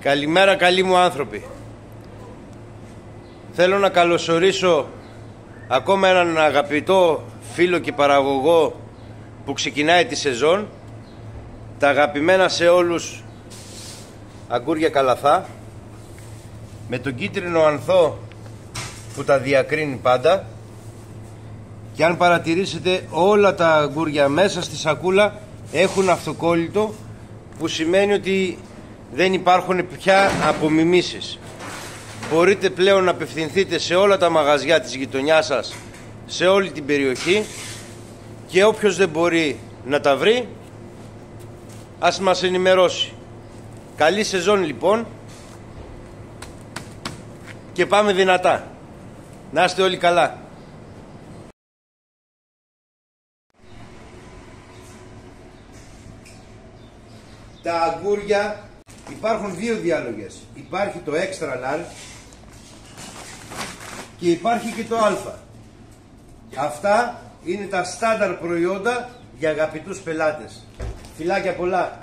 Καλημέρα καλοί μου άνθρωποι. Θέλω να καλωσορίσω ακόμα έναν αγαπητό φίλο και παραγωγό που ξεκινάει τη σεζόν. Τα αγαπημένα σε όλους αγκούρια καλαθά, με τον κίτρινο ανθό που τα διακρίνει πάντα. Και αν παρατηρήσετε, όλα τα αγκούρια μέσα στη σακούλα έχουν αυτοκόλλητο, που σημαίνει ότι δεν υπάρχουν πια απομιμήσεις. Μπορείτε πλέον να απευθυνθείτε σε όλα τα μαγαζιά της γειτονιάς σας, σε όλη την περιοχή, και όποιος δεν μπορεί να τα βρει, ας μας ενημερώσει. Καλή σεζόν λοιπόν και πάμε δυνατά. Να είστε όλοι καλά. Τα αγκούρια υπάρχουν δύο διάλογες. Υπάρχει το extra large και υπάρχει και το α. Αυτά είναι τα στάνταρ προϊόντα για αγαπητούς πελάτες. Φιλάκια πολλά.